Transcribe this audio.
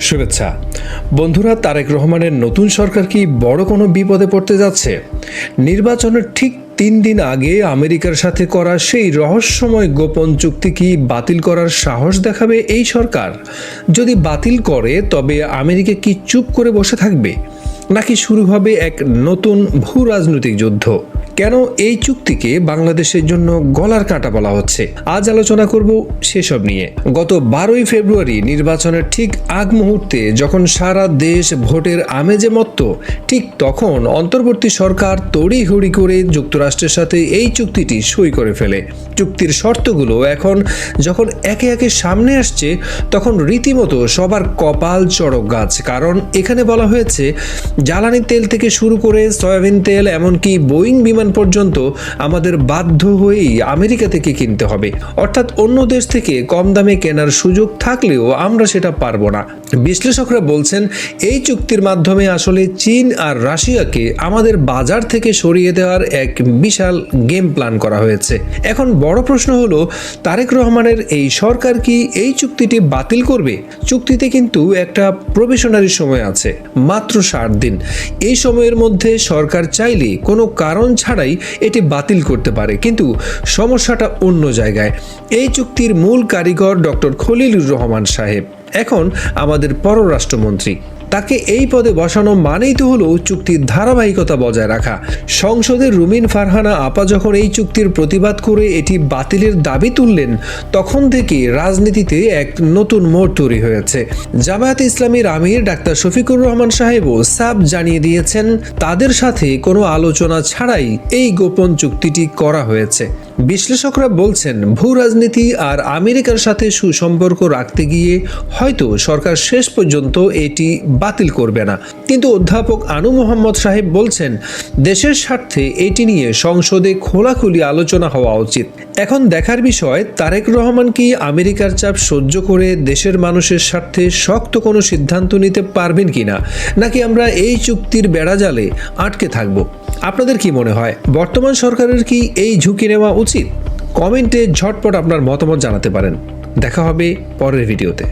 শুভেচ্ছা বন্ধুরা। তারেক রহমানের নতুন সরকার কি বড় কোনো বিপদে পড়তে যাচ্ছে? নির্বাচনের ঠিক 3 দিন আগে আমেরিকার সাথে করা সেই রহস্যময় গোপন চুক্তি কি বাতিল করার সাহস দেখাবে এই সরকার? যদি বাতিল করে তবে আমেরিকা কি চুপ করে বসে থাকবে, নাকি শুরু হবে এক নতুন ভূ রাজনৈতিক যুদ্ধ? কেন এই চুক্তিকে বাংলাদেশের জন্য গলার কাঁটা বলা হচ্ছে, আজ আলোচনা করব সেসব নিয়ে। গত 12ই ফেব্রুয়ারি নির্বাচনের ঠিক আগ মুহূর্তে যখন সারা দেশ ভোটের আমেজে মত্ত, ঠিক তখন অন্তর্বর্তী সরকার তড়িঘড়ি করে যুক্তরাষ্ট্রের সাথে এই চুক্তিটি সই করে ফেলে। চুক্তির শর্তগুলো এখন যখন একে একে সামনে আসছে, তখন রীতিমতো সবার কপাল চড়ক গাছ। কারণ এখানে বলা হয়েছে জ্বালানি তেল থেকে শুরু করে সয়াবিন তেল, এমনকি বোয়িং বিমান পর্যন্ত আমাদের বাধ্য হয়েই আমেরিকা থেকে কিনতে হবে। অর্থাৎ অন্য দেশ থেকে কম দামে কেনার সুযোগ থাকলেও আমরা সেটা পারবো না। বিশ্লেষকরা বলছেন এই চুক্তির মাধ্যমে আসলে চীন আর রাশিয়াকে আমাদের বাজার থেকে সরিয়ে দেওয়ার এক বিশাল গেম প্ল্যান করা হয়েছে। এখন বড় প্রশ্ন হলো, তারেক রহমানের এই সরকার কি এই চুক্তিটি বাতিল করবে? চুক্তিতে কিন্তু একটা প্রবেশনারি সময় আছে, মাত্র 60 দিন। এই সময়ের মধ্যে সরকার চাইলে কোনো কারণ ছাড়াই এটি বাতিল করতে পারে। কিন্তু সমস্যাটা অন্য জায়গায়। এই চুক্তির মূল কারিগর ডক্টর খলিলুর রহমান সাহেব এখন আমাদের পররাষ্ট্রমন্ত্রী। তাকে এই পদে বসানো মানেই তো হলো চুক্তির ধারাবাহিকতা বজায় রাখা। সংসদের রুমিন ফারহানা আপা যখন এই চুক্তির প্রতিবাদ করে এটি বাতিলের দাবি তুললেন, তখন থেকে রাজনীতিতে এক নতুন মোড় তৈরি হয়েছে। জামায়াতে ইসলামীর আমির ডাক্তার শফিকুর রহমান সাহেবও সাফ জানিয়ে দিয়েছেন তাদের সাথে কোনো আলোচনা ছাড়াই এই গোপন চুক্তিটি করা হয়েছে। বিশ্লেষকরা বলছেন ভূ রাজনীতি আর আমেরিকার সাথে সুসম্পর্ক রাখতে গিয়ে হয়তো সরকার শেষ পর্যন্ত এটি বাতিল করবে না। কিন্তু অধ্যাপক আনু মোহাম্মদ সাহেব বলছেন দেশের স্বার্থে এটি নিয়ে সংসদে খোলাখুলি আলোচনা হওয়া উচিত। এখন দেখার বিষয়, তারেক রহমান কি আমেরিকার চাপ সহ্য করে দেশের মানুষের স্বার্থে শক্ত কোনো সিদ্ধান্ত নিতে পারবেন কিনা, নাকি আমরা এই চুক্তির বেড়াজালে আটকে থাকব? আপনাদের কি মনে হয়, বর্তমান সরকারের কি এই ঝুঁকি নেওয়া উচিত? কমেন্টে ঝটপট আপনার মতামত জানাতে পারেন। দেখা হবে পরের ভিডিওতে।